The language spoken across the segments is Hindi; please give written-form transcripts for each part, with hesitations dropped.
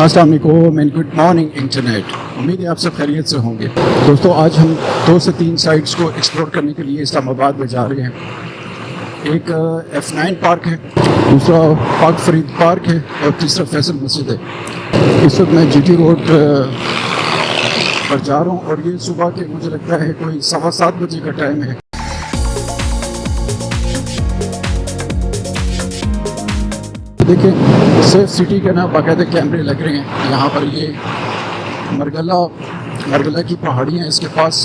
अस्सलाम वालेकुम एंड गुड मॉर्निंग इंटरनेट। उम्मीद है आप सब खैरियत से होंगे। दोस्तों, आज हम 2 से 3 साइट्स को एक्सप्लोर करने के लिए इस्लामाबाद में जा रहे हैं। एक F9 पार्क है, दूसरा पाक फरीद पार्क है और तीसरा फैसल मस्जिद है। इस वक्त मैं GT रोड पर जा रहा हूँ और ये सुबह के मुझे लगता है कोई 7:15 बजे का टाइम है। देखिए, सेफ सिटी के ना बाकायदे कैमरे लग रहे हैं यहाँ पर। ये मरगला की पहाड़ियाँ इसके पास।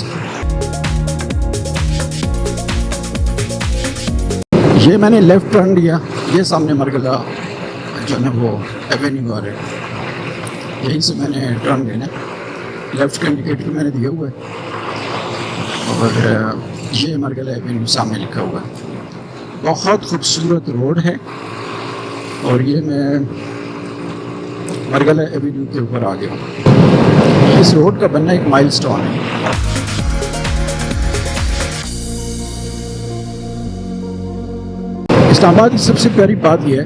ये मैंने लेफ़्ट टर्न लिया, ये सामने मरगला जो है वो एवेन्यू आ रहा है, यहीं से मैंने टर्न लेना। लेफ़्ट का इंडिकेटर मैंने दिया हुआ है और ये मरगला एवेन्यू सामने लिखा हुआ है। बहुत खूबसूरत रोड है और ये मैं मरगला एवेन्यू के ऊपर आ गया हूँ। इस रोड का बनना एक माइलस्टोन है। इस्लामाबाद की सबसे प्यारी बात यह है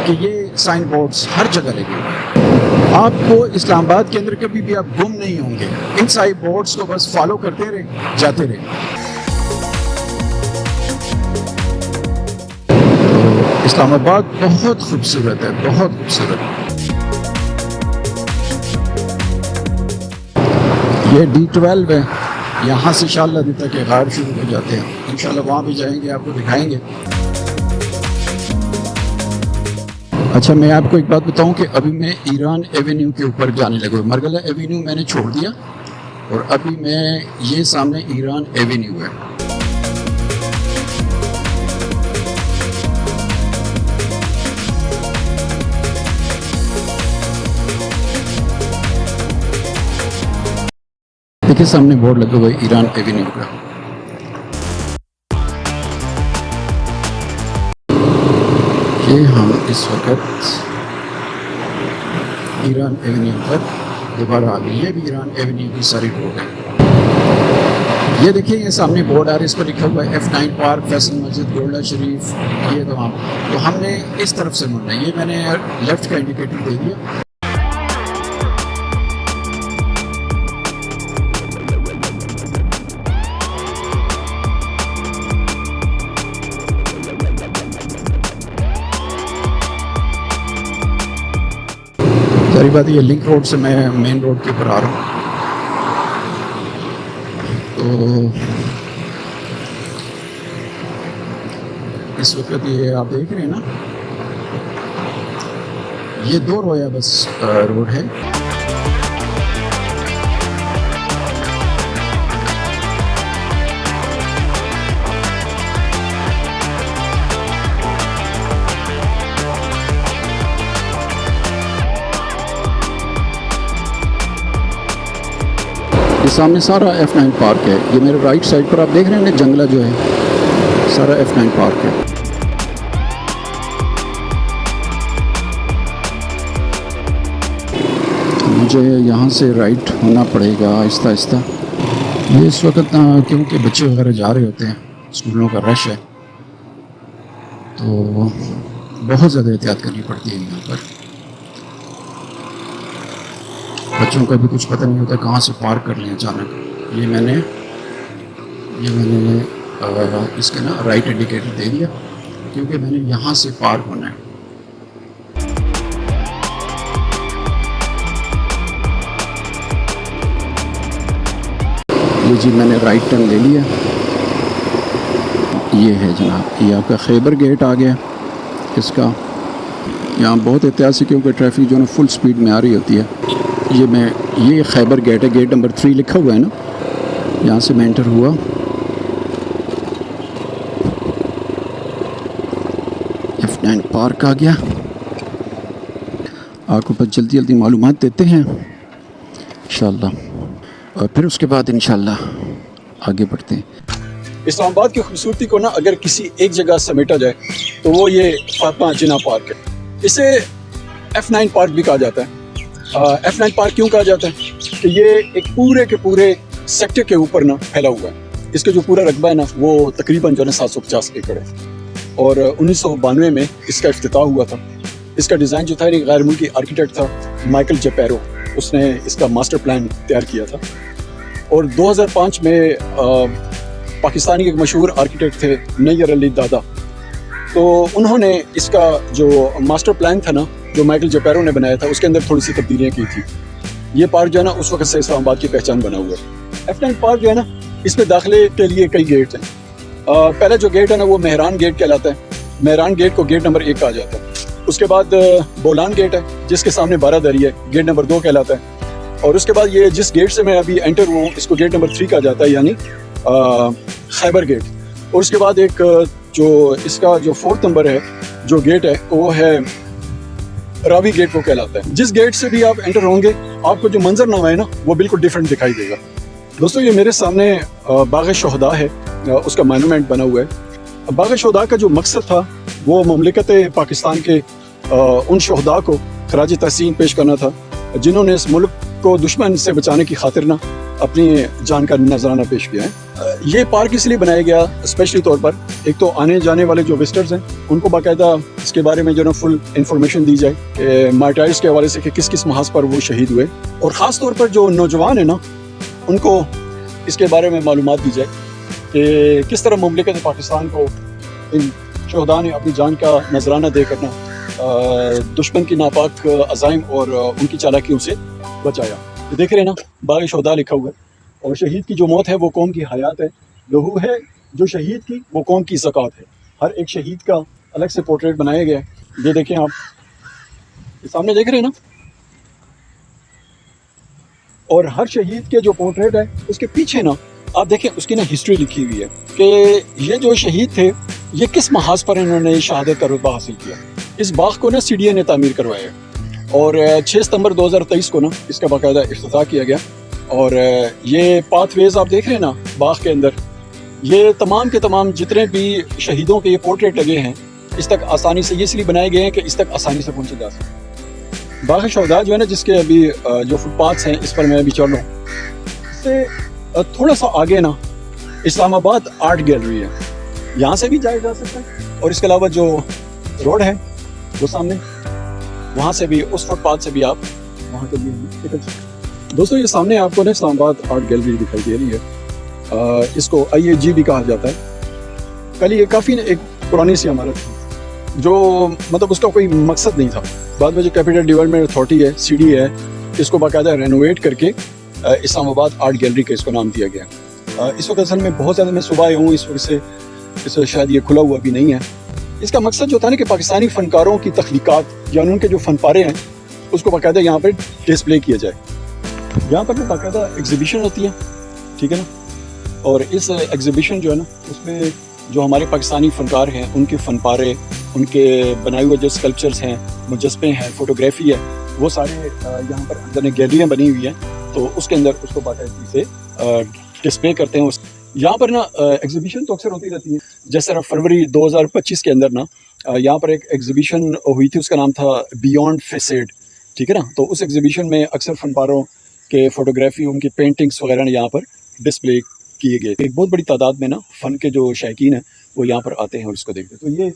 कि ये साइन बोर्ड्स हर जगह लगे हुए हैं। आपको इस्लामाबाद के अंदर कभी भी आप गुम नहीं होंगे। इन साइन बोर्ड्स को बस फॉलो करते रहे, जाते रहे। इस्लामाबाद बहुत खूबसूरत है, बहुत खूबसूरत। ये D12 है, यहाँ से शाह नदी तक गायब शुरू हो जाते हैं। इंशाल्लाह वहाँ भी जाएंगे, आपको दिखाएंगे। अच्छा, मैं आपको एक बात बताऊं कि अभी मैं ईरान एवेन्यू के ऊपर जाने लगा। मरगला एवेन्यू मैंने छोड़ दिया और अभी मैं ये सामने ईरान एवेन्यू है। देखिए, सामने बोर्ड लगा हुआ है ईरान एवेन्यू का। ये हम इस वक्त ईरान एवेन्यू पर दोबारा आ गए। ये भी ईरान एवेन्यू की सारी रोड है। ये देखिए, ये सामने बोर्ड आ रहा है, इस पर लिखा हुआ है F9 पार्क, फैसल मस्जिद, गोल्डा शरीफ। ये तमाम तो हमने इस तरफ से मुड़ना है। ये मैंने लेफ्ट का इंडिकेटर दे दिया। सारी बात ये लिंक रोड से मैं मेन रोड के ऊपर आ रहा हूँ। तो इस वक्त ये आप देख रहे हैं ना, ये 2 रोया बस रोड है। ये सामने सारा F9 पार्क है। ये मेरे राइट साइड पर आप देख रहे हैं ना, जंगला जो है सारा F9 पार्क है। मुझे यहाँ से राइट होना पड़ेगा आहिस्ता आहिस्ता। ये इस वक्त क्योंकि बच्चे वगैरह जा रहे होते हैं, स्कूलों का रश है, तो बहुत ज़्यादा एहतियात करनी पड़ती है यहाँ पर। बच्चों का भी कुछ पता नहीं होता कहाँ से पार कर लें अचानक। ये मैंने इसका ना राइट इंडिकेटर दे दिया क्योंकि मैंने यहाँ से पार होना है। ये जी मैंने राइट टर्न ले लिया। ये है जनाब, ये आपका खैबर गेट आ गया। इसका यहाँ बहुत एहतियात से, क्योंकि ट्रैफिक जो है फुल स्पीड में आ रही होती है। ये खैबर गेट है, गेट नंबर 3 लिखा हुआ है ना, यहाँ से मैं एंटर हुआ। F9 पार्क आ गया। आपको बस जल्दी जल्दी मालूमात देते हैं इंशाल्लाह, और फिर उसके बाद इंशाल्लाह आगे बढ़ते हैं। इस्लामाबाद की खूबसूरती को ना अगर किसी एक जगह समेटा जाए तो वो ये फातिमा जिन्ना पार्क है। इसे F9 पार्क भी कहा जाता है। F9 पार्क क्यों कहा जाता है कि ये एक पूरे के पूरे सेक्टर के ऊपर ना फैला हुआ है। इसका जो पूरा रकबा है ना वो तकरीबन जो है 750 एकड़ है और 1992 में इसका इफ्तिताह हुआ था। इसका डिज़ाइन जो था, एक गैर मुल्की आर्किटेक्ट था माइकल जेपेरो, उसने इसका मास्टर प्लान तैयार किया था। और 2005 में पाकिस्तानी एक मशहूर आर्किटेक्ट थे नैयर अली दादा, तो उन्होंने इसका जो मास्टर प्लान था ना, जो माइकल जेपेरो ने बनाया था, उसके अंदर थोड़ी सी तब्दीलियाँ की थी। ये पार्क जो है ना, उस वक्त से इस्लामाबाद की पहचान बना हुआ है। F9 पार्क जो है ना, इसमें दाखिले के लिए कई गेट्स हैं। पहला जो गेट है ना, वो मेहरान गेट कहलाता है। मेहरान गेट को गेट नंबर 1 कहा जाता है। उसके बाद बोलान गेट है, जिसके सामने बारादरी है, गेट नंबर 2 कहलाता है। और उसके बाद ये जिस गेट से मैं अभी एंटर हुआ हूँ, इसको गेट नंबर 3 कहा जाता है, यानी खैबर गेट। और उसके बाद एक जो इसका जो 4th नंबर है जो गेट है, वो है रावी गेट को कहलाता है। जिस गेट से भी आप एंटर होंगे, आपको जो मंजरनामा है ना, वो बिल्कुल डिफरेंट दिखाई देगा। दोस्तों, ये मेरे सामने बाग शोहदा है, उसका मोनूमेंट बना हुआ है। बाग शोहदा का जो मकसद था, वो ममलिकत पाकिस्तान के उन शोहदा को खराज तहसीन पेश करना था, जिन्होंने इस मुल्क को दुश्मन से बचाने की खातिर ना अपनी जान का नजराना पेश किया है। ये पार्क इसलिए बनाया गया स्पेशली तौर पर, एक तो आने जाने वाले जो विजिटर्स हैं, उनको बाकायदा इसके बारे में जो ना फुल इंफॉर्मेशन दी जाए कि मार्टायर्स के हवाले से कि किस किस महाज पर वो शहीद हुए, और ख़ास तौर पर जो नौजवान है ना, उनको इसके बारे में मालूमात दी जाए कि किस तरह मुमलिकत पाकिस्तान को इन शोहदा ने अपनी जान का नजराना दे करना दुश्मन की नापाक अज़ाइम और उनकी चालाकियों से बचाया। तो देख रहे हैं ना, बाग शोहदा लिखा हुआ है, और शहीद की जो मौत है वो कौम की हयात है, लहू है जो शहीद की वो कौम की ज़कात है। हर एक शहीद का अलग से पोर्ट्रेट बनाया गया है। ये देखें आप, ये सामने देख रहे हैं ना, और हर शहीद के जो पोर्ट्रेट है, उसके पीछे ना आप देखें, उसकी ना हिस्ट्री लिखी हुई है कि ये जो शहीद थे, ये किस महाज पर इन्होंने शहादत का रुतबा हासिल किया। इस बाग को ना CDA ने तामीर करवाया, और 6 सितंबर 2023 को ना इसका बाकायदा इफ्तिताह किया गया। और ये पाथवेज आप देख रहे हैं ना बाग के अंदर, ये तमाम के तमाम जितने भी शहीदों के ये पोर्ट्रेट लगे हैं, इस तक आसानी से, ये इसलिए बनाए गए हैं कि इस तक आसानी से पहुंचे जा सके। बाग शोहदा जो है ना, जिसके अभी जो फुटपाथ्स हैं, इस पर मैं अभी चल रहा हूँ, इससे थोड़ा सा आगे ना इस्लामाबाद आर्ट गैलरी है, यहाँ से भी जाया जा सकता है। और इसके अलावा जो रोड है वो सामने, वहाँ से भी, उस फुटपाथ से भी आप वहाँ के लिए निकल सकते हैं। दोस्तों, ये सामने आपको ना इस्लामाबाद आर्ट गैलरी दिखाई दे रही है। इसको IAG भी कहा जाता है। कल ये काफ़ी एक पुरानी सी इमारत थी, जो मतलब उसका कोई मकसद नहीं था। बाद में जो कैपिटल डेवलपमेंट अथॉरिटी है, CD है, इसको बाकायदा रेनोवेट करके इस्लामाबाद आर्ट गैलरी का इसको नाम दिया गया। इस वक्त असल में बहुत ज़्यादा, मैं सुबह आया हूँ, इस वक्त से शायद ये खुला हुआ भी नहीं है। इसका मकसद जो था ना कि पाकिस्तानी फ़नकारों की तख्लीक़ात, यानी उनके जो फ़नपारे हैं, उसको बाकायदा यहाँ पर डिस्प्ले किया जाए। यहाँ पर ना बाकायदा एग्जीबिशन होती है, ठीक है ना, और इस एग्जीबिशन जो है ना, उसमें जो हमारे पाकिस्तानी फ़नकार हैं, उनके फ़नपारे, उनके बनाए हुए जो स्कल्पचर्स हैं, मुजस्मे हैं, फ़ोटोग्राफी है, वो सारे यहाँ पर अंदर गैलरियाँ बनी हुई हैं, तो उसके अंदर उसको बाकायदगी से डिस्प्ले करते हैं। यहाँ पर ना एग्जीबिशन तो अक्सर होती रहती है। जैसे फरवरी 2025 के अंदर ना यहाँ पर एक एग्जीबिशन हुई थी, उसका नाम था बियॉन्ड फेसेड, ठीक है ना। तो उस एग्जीबिशन में अक्सर फनपारों के फ़ोटोग्राफी, उनकी पेंटिंग्स वगैरह ने यहाँ पर डिस्प्ले किए गए। एक बहुत बड़ी तादाद में ना फ़न के जो शायकीन हैं वो यहाँ पर आते हैं और इसको देखते हैं। तो ये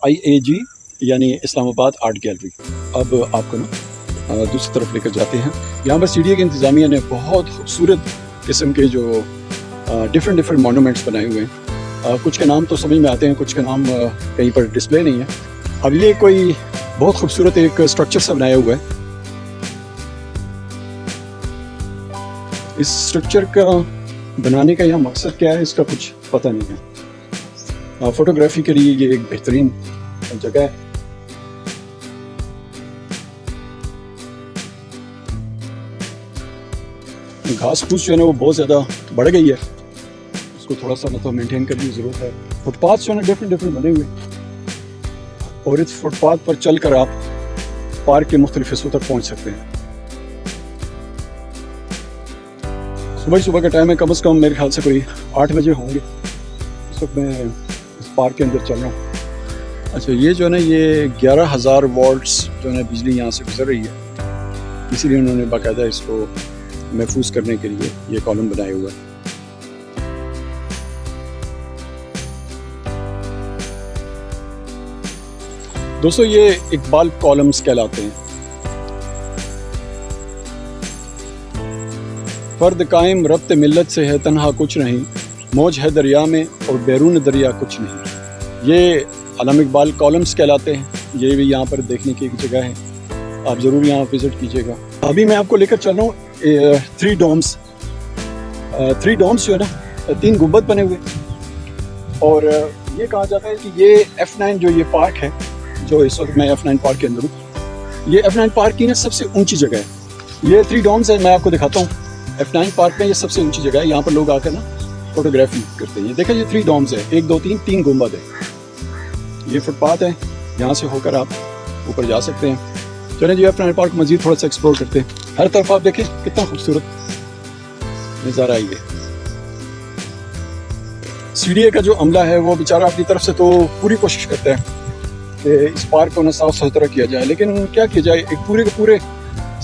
IAG यानी इस्लामाबाद आर्ट गैलरी। अब आपको ना दूसरी तरफ लेकर जाते हैं। यहाँ पर CDA के इंतज़ामिया ने बहुत खूबसूरत किस्म के जो डिफरेंट मोनूमेंट्स बनाए हुए हैं। कुछ के नाम तो समझ में आते हैं, कुछ के नाम कहीं पर डिस्प्ले नहीं है। अब ये कोई बहुत खूबसूरत एक स्ट्रक्चर सा बनाया हुआ है। इस स्ट्रक्चर का बनाने का यहाँ मकसद क्या है, इसका कुछ पता नहीं है। फोटोग्राफी के लिए ये एक बेहतरीन जगह है। घास फूस जो है ना वो बहुत ज़्यादा बढ़ गई है, उसको थोड़ा सा मतलब मेंटेन करने की ज़रूरत है। फुटपाथ जो है ना डिफरेंट बने हुए, और इस फुटपाथ पर चलकर आप पार्क के मुख्तलिफ हिस्सों तक पहुँच सकते हैं। सुबह का टाइम है, कम से कम मेरे ख्याल से कोई 8 बजे होंगे। इस वक्त मैं इस पार्क के अंदर चल रहा हूँ। अच्छा, ये जो है ना ये 11,000 वॉल्ट्स जो है ना बिजली यहाँ से गुजर रही है, इसीलिए उन्होंने बाकायदा इसको महफूज करने के लिए ये कॉलम बनाए हुआ है। दोस्तों ये इकबाल कॉलम्स कहलाते हैं। फर्द कायम रब्त मिल्लत से है तन्हा कुछ नहीं, मौज है दरिया में और बैरून दरिया कुछ नहीं। ये अल्लामा इकबाल कॉलम्स कहलाते हैं। ये भी यहाँ पर देखने की एक जगह है, आप ज़रूर यहाँ विज़िट कीजिएगा। अभी मैं आपको लेकर चल रहा हूँ थ्री डोम्स जो है ना, 3 गुंबद बने हुए। और ये कहा जाता है कि ये F9 जो ये पार्क है, जो इस वक्त मैं F9 पार्क के अंदर हूँ, ये F9 पार्क की ना सबसे ऊंची जगह है। ये 3 डोम्स है, मैं आपको दिखाता हूँ। F9 पार्क में ये सबसे ऊंची जगह है, यहाँ पर लोग आकर ना फोटोग्राफी करते हैं। ये देखें, ये 3 डोम्स है, 1 2 3 गुंबद है। ये फुटपाथ है, यहाँ से होकर आप ऊपर जा सकते हैं। चलें जी, F9 पार्क मजीद थोड़ा सा एक्सप्लोर करते हैं। हर तरफ आप देखें कितना खूबसूरत नज़ारा है। ये CDA का जो अमला है वो बेचारा अपनी तरफ से तो पूरी कोशिश करता है कि इस पार्क को ना साफ सुथरा किया जाए, लेकिन क्या किया जाए, एक पूरे के पूरे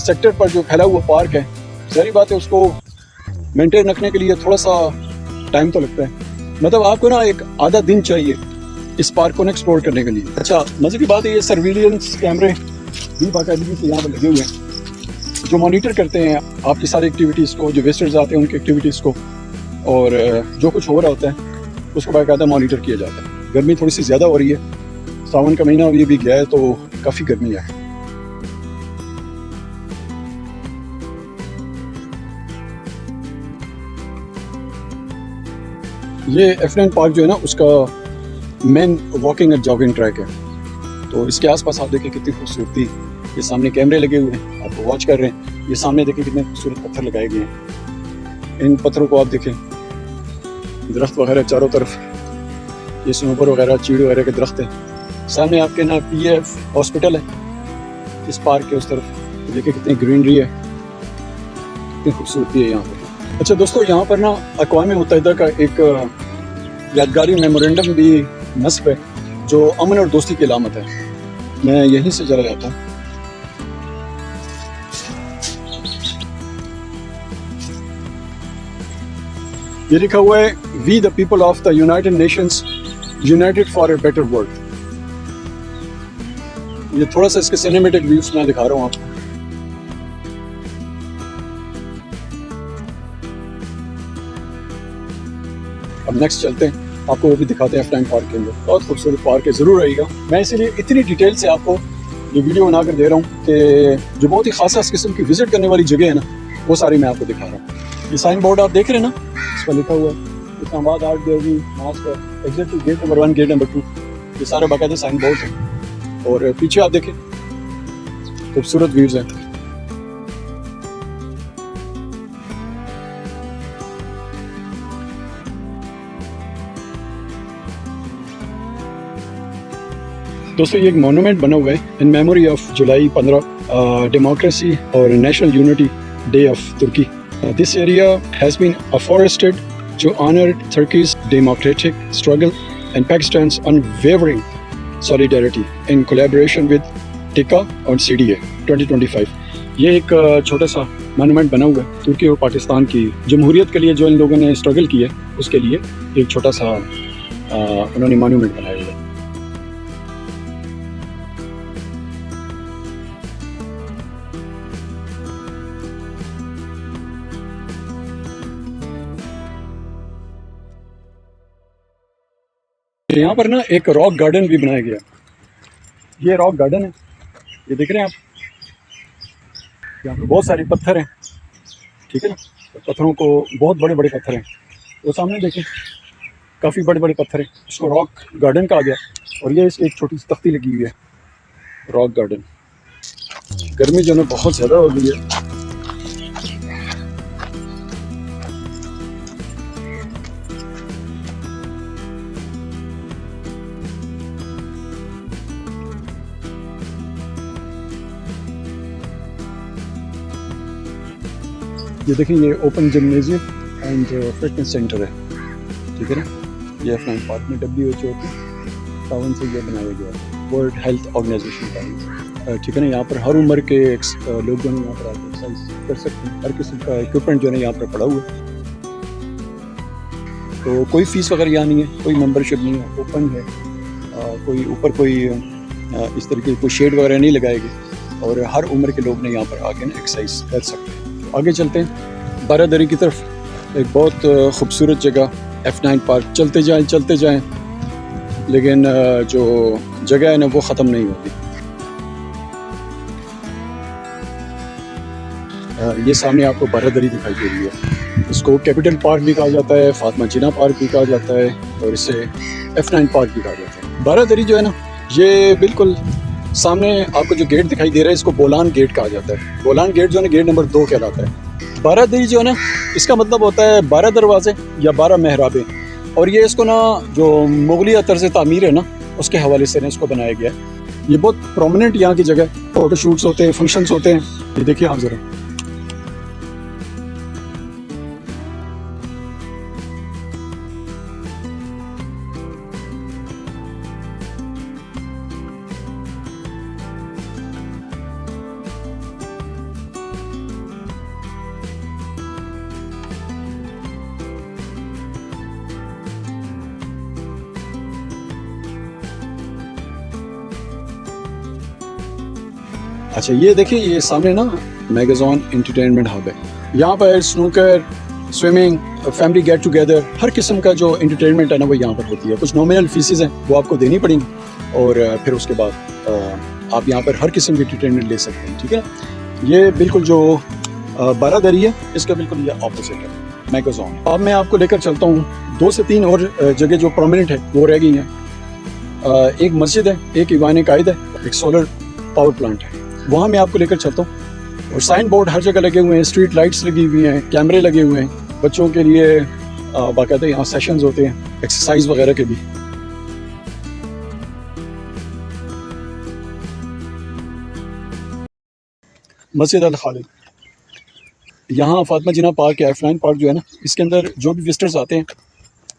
सेक्टर पर जो फैला हुआ पार्क है, सारी बात है उसको मेंटेन रखने के लिए थोड़ा सा टाइम तो लगता है। मतलब आपको ना एक आधा दिन चाहिए इस पार्क को ना एक्सप्लोर करने के लिए। अच्छा, मज़े की बात है, ये सर्विलियंस कैमरे भी बाकायदगी से यहाँ पर लगे हुए हैं जो मॉनिटर करते हैं आपकी सारी एक्टिविटीज़ को, जो विजिटर्स आते हैं उनकी एक्टिविटीज़ को, और जो कुछ हो रहा होता है उसको बाकायदा मॉनिटर किया जाता है। गर्मी थोड़ी सी ज़्यादा हो रही है, सावन का महीना अभी भी गया है तो काफ़ी गर्मी है। ये F9 पार्क जो है ना, उसका मेन वॉकिंग और जॉगिंग ट्रैक है। तो इसके आसपास आप देखें कितनी खूबसूरती। ये सामने कैमरे लगे हुए हैं, आपको वॉच कर रहे हैं। ये सामने देखें कितने खूबसूरत पत्थर लगाए गए हैं। इन पत्थरों को आप देखें, दरख्त वगैरह चारों तरफ, ये सनोबर वगैरह, चीड़ वगैरह के दरख्त हैं। सामने आपके ना PF हॉस्पिटल है इस पार्क के उस तरफ। देखिए कितनी ग्रीनरी है, कितनी खूबसूरती है यहाँ पर। अच्छा दोस्तों, यहाँ पर ना अक़वाम मुत्तहिदा का एक यादगारी मेमोरेंडम भी नस्ब है जो अमन और दोस्ती की अलामत है। मैं यहीं से चला जाता हूँ। ये लिखा हुआ है, we the people of the United Nations united for a better world. ये थोड़ा सा इसके सिनेमेटिक व्यूज मैं दिखा रहा हूँ आपको। अब नेक्स्ट चलते हैं, आपको वो भी दिखाते हैं F9 पार्क के अंदर। बहुत खूबसूरत पार्क है, ज़रूर आइएगा। मैं इसीलिए इतनी डिटेल से आपको ये वीडियो बना कर दे रहा हूँ कि जो बहुत ही खासा इस किस्म की विजिट करने वाली जगह है ना, वो सारी मैं आपको दिखा रहा हूँ। ये साइन बोर्ड आप देख रहे हैं ना, इस पर लिखा हुआ है Islamabad art gallery, mask, exactly gate number 1, gate number 2। ये सारे बाकायदा साइन बोर्ड हैं। और पीछे आप देखें खूबसूरत व्यूज़ हैं। दोस्तों, ये एक मोनूमेंट बना हुआ है in memory of July 15 democracy और national unity day of Turkey. This area has been afforested to honor Turkey's democratic struggle and Pakistan's unwavering solidarity in collaboration with TICA और CDA 2025। ये एक छोटा सा मोनूमेंट बना हुआ है तुर्की और पाकिस्तान की जमहूरियत के लिए, जो इन लोगों ने स्ट्रगल की है उसके लिए एक छोटा सा उन्होंने मोनूमेंट बनाया हुआ है। यहाँ पर ना एक रॉक गार्डन भी बनाया गया। ये रॉक गार्डन है, ये देख रहे हैं आप। यहाँ पर बहुत सारे पत्थर हैं, ठीक है ना। पत्थरों को, बहुत बड़े बड़े पत्थर हैं, वो सामने देखें काफ़ी बड़े बड़े पत्थर हैं। इसको रॉक गार्डन कहा गया। और ये इसकी एक छोटी सी तख्ती लगी हुई है, रॉक गार्डन। गर्मी जो है बहुत ज़्यादा हो गई है। ये देखें, ये open gymnasium and fitness centre है, ठीक है ना। ये F9 पार्क में WHO के तावन से ये बनाया गया है, वर्ल्ड हेल्थ ऑर्गेनाइजेशन का, ठीक है ना। यहाँ पर हर उम्र के लोग जो है यहाँ पर आकर एक्सरसाइज कर सकते हैं। हर किस्म का इक्विपमेंट जो है यहाँ पर पड़ा हुआ है। तो कोई फीस वगैरह यहाँ नहीं है, कोई मेंबरशिप नहीं है, ओपन है। कोई ऊपर कोई इस तरीके की कोई शेड वगैरह नहीं लगाएगी और हर उम्र के लोग ने यहाँ पर आके ना एक्सरसाइज कर सकते हैं। तो आगे चलते हैं बारादरी की तरफ। एक बहुत खूबसूरत जगह F9 पार्क। चलते जाएं लेकिन जो जगह है ना वो ख़त्म नहीं होती। ये सामने आपको बारादरी दिखाई दे रही है। इसको कैपिटल पार्क भी कहा जाता है, फातिमा जिन्ना पार्क भी कहा जाता है और इसे F9 पार्क भी कहा जाता है। बारादरी जो है ना, ये बिल्कुल सामने आपको जो गेट दिखाई दे रहा है इसको बोलान गेट कहा जाता है। बोलान गेट जो है ना गेट नंबर 2 कहलाता है। बारादरी जो है ना इसका मतलब होता है 12 दरवाजे या 12 मेहराबें, और ये इसको ना जो मुगलिया तर्ज तामीर है ना उसके हवाले से ना इसको बनाया गया है। ये बहुत प्रोमिनेंट यहाँ की जगह, फोटो शूट्स होते हैं, फंक्शंस होते हैं। ये देखिए आप ज़रा, अच्छा ये देखिए ये सामने ना मैगज़ॉन एंटरटेनमेंट हब है। यहाँ पर snooker, swimming, family get together, हर किस्म का जो एंटरटेनमेंट है ना वो यहाँ पर होती है। कुछ नॉमिनल फीसेस हैं वो आपको देनी पड़ेंगी और फिर उसके बाद आप यहाँ पर हर किस्म की एंटरटेनमेंट ले सकते हैं। ठीक है, ये बिल्कुल जो बारादरी है इसका बिल्कुल ये ऑपोजिट है, मैगज़ॉन। अब मैं आपको लेकर चलता हूँ 2 से 3 और जगह जो प्रोमिनेंट है वो रह गई हैं। एक मस्जिद है, एक ईवान कायद है, एक सोलर पावर प्लांट है, वहाँ मैं आपको लेकर चलता हूँ। और साइन बोर्ड हर जगह लगे हुए हैं, स्ट्रीट लाइट्स लगी हुई हैं, कैमरे लगे हुए हैं, बच्चों के लिए बाकायदा यहाँ सेशंस होते हैं एक्सरसाइज वगैरह के भी। मस्जिद अल खालिद, यहाँ फातिमा जिन्ना पार्क है, F9 पार्क जो है ना इसके अंदर जो भी विजिटर्स आते हैं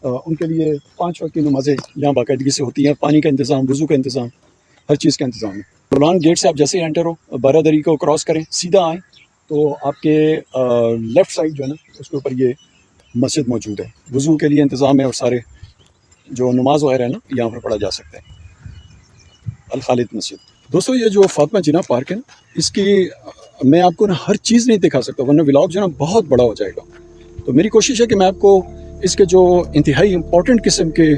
उनके लिए 5 वक्त की नमाज़ें यहाँ बाकायदगी से होती हैं। पानी का इंतज़ाम, वज़ू का इंतज़ाम, हर चीज़ का इंतज़ाम है। बोलान गेट से आप जैसे ही एंटर हो, बारादरी को क्रॉस करें, सीधा आएँ तो आपके लेफ़्ट साइड जो है ना उसके ऊपर ये मस्जिद मौजूद है। वज़ू के लिए इंतज़ाम है और सारे जो नमाज वगैरह है ना यहाँ पर पढ़ा जा सकता है। अल खालिद मस्जिद। दोस्तों ये जो फातिमा जिन्ना पार्क है ना इसकी मैं आपको ना हर चीज़ नहीं दिखा सकता वरना व्लॉग जो है ना बहुत बड़ा हो जाएगा। तो मेरी कोशिश है कि मैं आपको इसके जो इंतहाई इम्पोर्टेंट किस्म के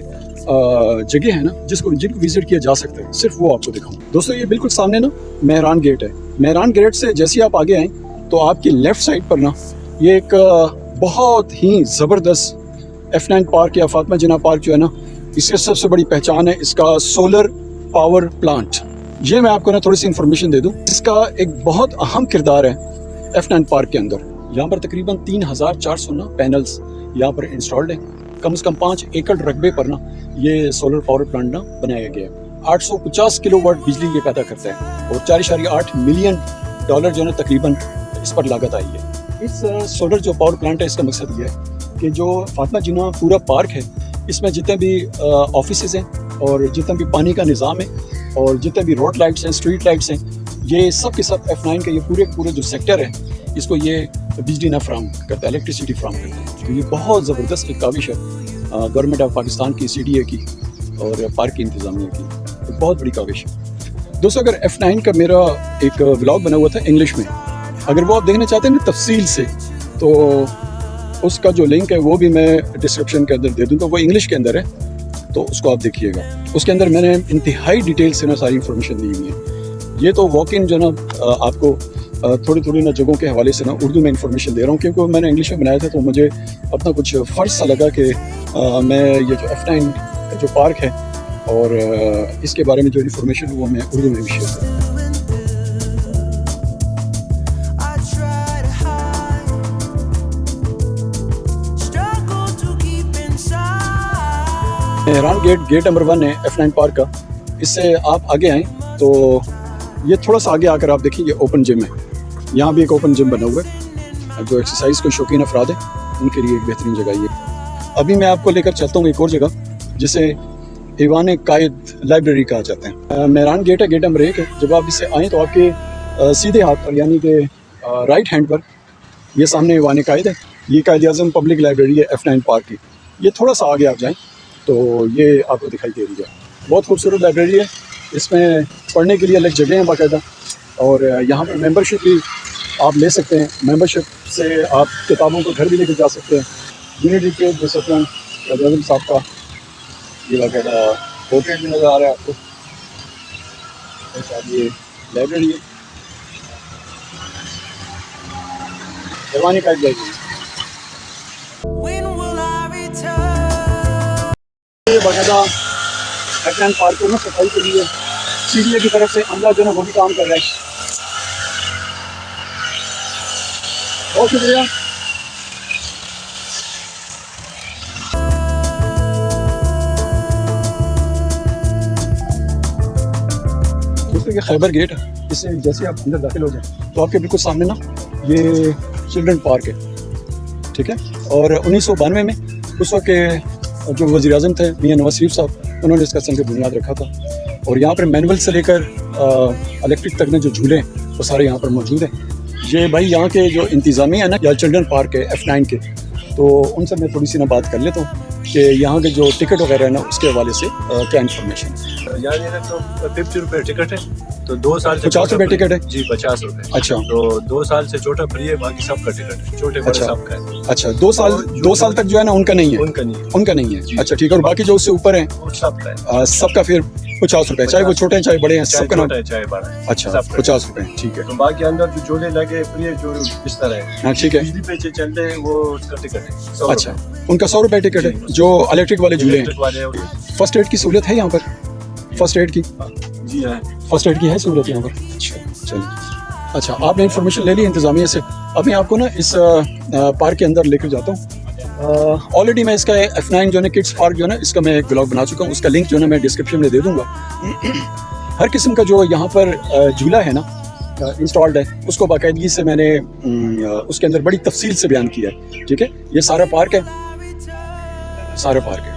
जगह है ना जिनको विज़िट किया जा सकता है सिर्फ वो आपको दिखाऊँ। दोस्तों ये बिल्कुल सामने ना मेहरान गेट है। मेहरान गेट से जैसे ही आप आगे आएँ तो आपकी लेफ़्ट साइड पर ना ये एक बहुत ही ज़बरदस्त F9 पार्क या फातिमा जिन्ना पार्क जो है ना इसकी सबसे बड़ी पहचान है इसका सोलर पावर प्लांट। ये मैं आपको ना थोड़ी सी इंफॉर्मेशन दे दूं, इसका एक बहुत अहम किरदार है F9 पार्क के अंदर। यहाँ पर तकरीबन 3400 ना पैनल्स यहाँ पर इंस्टॉल्ड हैं। कम से कम 5 एकड़ रकबे पर ना ये सोलर पावर प्लांट ना बनाया गया है। 850 किलोवाट बिजली ये पैदा करता है और 4.8 मिलियन डॉलर जो है तकरीबन इस पर लागत आई है। इस सोलर जो पावर प्लांट है इसका मकसद ये है कि जो फातिमा जिन्ना पूरा पार्क है इसमें जितने भी ऑफिसेज हैं और जितना भी पानी का निज़ाम है और जितने भी रोड लाइट्स हैं, स्ट्रीट लाइट्स हैं, ये सब के सब F9 का ये पूरे जो सेक्टर है इसको ये बिजली ना फ्राहम करता है, इलेक्ट्रिसिटी फ्राहम करता है। तो ये बहुत ज़बरदस्त एक काविश है गवर्नमेंट ऑफ पाकिस्तान की, CDA की और पार्क की इंतज़ामिया की। तो बहुत बड़ी काविश है। दोस्तों अगर F9 का मेरा एक व्लॉग बना हुआ था इंग्लिश में, अगर वो आप देखना चाहते हैं ना तफसील से तो उसका जो लिंक है वो भी मैं डिस्क्रिप्शन के अंदर दे दूँगा। वो इंग्लिश के अंदर है तो उसको आप देखिएगा। उसके अंदर मैंने इंतहाई डिटेल से ना सारी इन्फॉर्मेशन दी हुई है। ये तो वॉक इन जो ना आपको थोड़ी ना जगहों के हवाले से ना उर्दू में इन्फॉर्मेशन दे रहा हूँ क्योंकि मैंने इंग्लिश में बनाया था तो मुझे अपना कुछ फ़र्ज सा लगा कि मैं ये जो F9 का जो पार्क है और इसके बारे में जो इन्फॉर्मेशन वो मैं उर्दू में भी शेयर करूँ। मेहरान गेट नंबर 1 है F9 पार्क का। इससे आप आगे आएँ तो ये थोड़ा सा आगे आकर आप देखिए ये ओपन जिम है। यहाँ भी एक ओपन जिम बना हुआ है। जो एक्सरसाइज के शौकीन अफराद हैं उनके लिए एक बेहतरीन जगह ये। अभी मैं आपको लेकर चलता हूँ एक और जगह जिसे ईवान कायद लाइब्रेरी कहा जाता है। मेहरान गेट है, गेट नंबर 1 है। जब आप इससे आएँ तो आपके सीधे हाथ पर यानी कि राइट हैंड पर ये सामने ईवान कायद है। ये कायद आज़म पब्लिक लाइब्रेरी है F9 पार्क की। ये थोड़ा सा आगे आप जाएँ तो ये आपको दिखाई दे रही है। बहुत खूबसूरत लाइब्रेरी है इसमें पढ़ने के लिए अलग जगह हैं बाकायदा, और यहाँ पर मेंबरशिप भी आप ले सकते हैं। मेंबरशिप से आप किताबों को घर भी लेकर जा सकते हैं। यूनिटी के डिसिप्लिन आज़म साहब का ये बाकायदा पोर्ट्रेट भी नज़र आ रहा है आपको। अच्छा, ये लाइब्रेरी है, जवानी का लाइब्रेरी। ये बाकायदा एफनाइन पार्क में सफाई के लिए सीडीए की तरफ से अमला जो है वो भी काम कर रहा है। बहुत शुक्रिया। दूसरे के खैबर गेट है, इससे जैसे आप अंदर दाखिल हो जाए तो आपके बिल्कुल सामने ना ये चिल्ड्रन पार्क है, ठीक है। और 1992 में उस वक्त के जो वज़ीर आज़म थे मियां नवाज शरीफ साहब, उन्होंने इसका संग बुनियाद रखा था। और यहाँ पर मैनुअल से लेकर इलेक्ट्रिक तक में जो झूले हैं वो सारे यहाँ पर मौजूद हैं। ये भाई यहाँ के जो इंतज़ामिया है ना या चिल्ड्रन पार्क है F9 के, तो उनसे मैं थोड़ी सी ना बात कर लेता हूँ कि यहाँ के जो टिकट वगैरह है ना उसके हवाले से क्या इन्फॉर्मेशन है। यहाँ ये ना तो 50 रुपये टिकट है, तो 2 साल से 50 रुपये टिकट है जी, 50 रुपये। अच्छा, तो 2 साल से छोटा फ्री है, बाकी सबका टिकट है, छोटे बड़े अच्छा। सबका है। अच्छा, 2 साल तक जो है ना उनका नहीं है, उनका नहीं है, उनका नहीं है। अच्छा ठीक है, और बाकी जो उससे ऊपर है वो सबका है, सबका फिर 50 रुपये, चाहे वो छोटे हैं चाहे बड़े हैं, चाहे सबका नाम। छोटा है चाहे बड़ा है। अच्छा, सबका 50 रुपये, ठीक है। तो बाकी अंदर जो झूले लगे फ्री है, जो इस तरह है, हाँ ठीक है। बिजली पे जो चलते हैं वो उसका टिकट है 100 अच्छा, उनका 100 रुपये टिकट है, जो इलेक्ट्रिक वाले झूले हैं। इलेक्ट्रिक वाले हैं। फर्स्ट एड की सहूलत है यहाँ पर? फर्स्ट एड की जी है, फर्स्ट एड की है सहूलत यहाँ पर? अच्छा चलिए। अच्छा, आपने इन्फॉर्मेशन ले ली इंतज़ामिया से। अब मैं आपको ना इस पार्क के अंदर लेकर जाता हूँ। ऑलरेडी मैं इसका F9 जो है किड्स पार्क जो है ना, इसका मैं एक ब्लॉग बना चुका हूँ, उसका लिंक जो है ना मैं डिस्क्रिप्शन में दे दूँगा। हर किस्म का जो यहाँ पर झूला है ना इंस्टॉल्ड है, उसको बाकायदगी से मैंने उसके अंदर बड़ी तफसील से बयान किया है, ठीक है। ये सारा पार्क है, सारा पार्क है।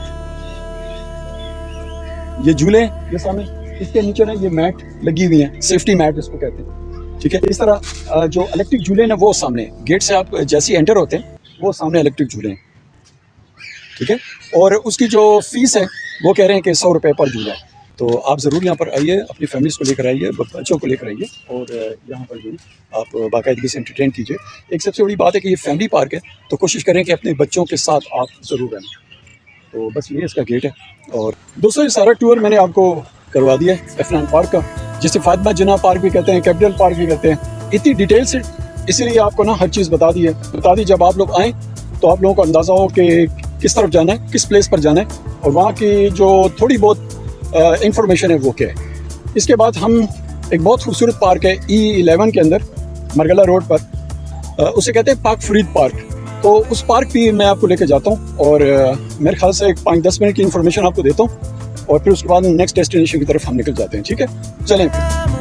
ये झूले ये सामने, इसके नीचे ना ये मैट लगी हुई है, सेफ्टी मैट इसको कहते हैं, ठीक है। इस तरह जो इलेक्ट्रिक झूले ना वो सामने गेट से आप जैसे एंटर होते हैं वो सामने इलेक्ट्रिक झूले हैं, ठीक है। और उसकी जो फीस है वो कह रहे हैं कि 100 रुपये पर झूला है। तो आप ज़रूर यहाँ पर आइए, अपनी फैमिलीज़ को लेकर आइए, बच्चों को लेकर आइए, और यहाँ पर जो आप बाकायदगी से एंटरटेन कीजिए। एक सबसे बड़ी बात है कि ये फैमिली पार्क है, तो कोशिश करें कि अपने बच्चों के साथ आप ज़रूर रहें। तो बस ये इसका गेट है। और दोस्तों, ये सारा टूर मैंने आपको करवा दिया है F9 पार्क का, जिसे फातिमा जिन्ना पार्क भी कहते हैं, कैपिटल पार्क भी कहते हैं। इतनी डिटेल से इसीलिए आपको ना हर चीज़ बता दी है। जब आप लोग आएँ तो आप लोगों को अंदाज़ा हो कि किस तरफ जाना है, किस प्लेस पर जाना है, और वहाँ की जो थोड़ी बहुत इंफॉर्मेशन है वो क्या है। इसके बाद हम एक बहुत खूबसूरत पार्क है E11 के अंदर मरगला रोड पर, उसे कहते हैं पार्क फरीद पार्क। तो उस पार्क भी मैं आपको लेकर जाता हूँ, और मेरे ख्याल से 5-10 मिनट की इन्फॉर्मेशन आपको देता हूँ, और फिर उसके बाद नेक्स्ट डेस्टिनेशन की तरफ हम निकल जाते हैं, ठीक है। चलें फिर।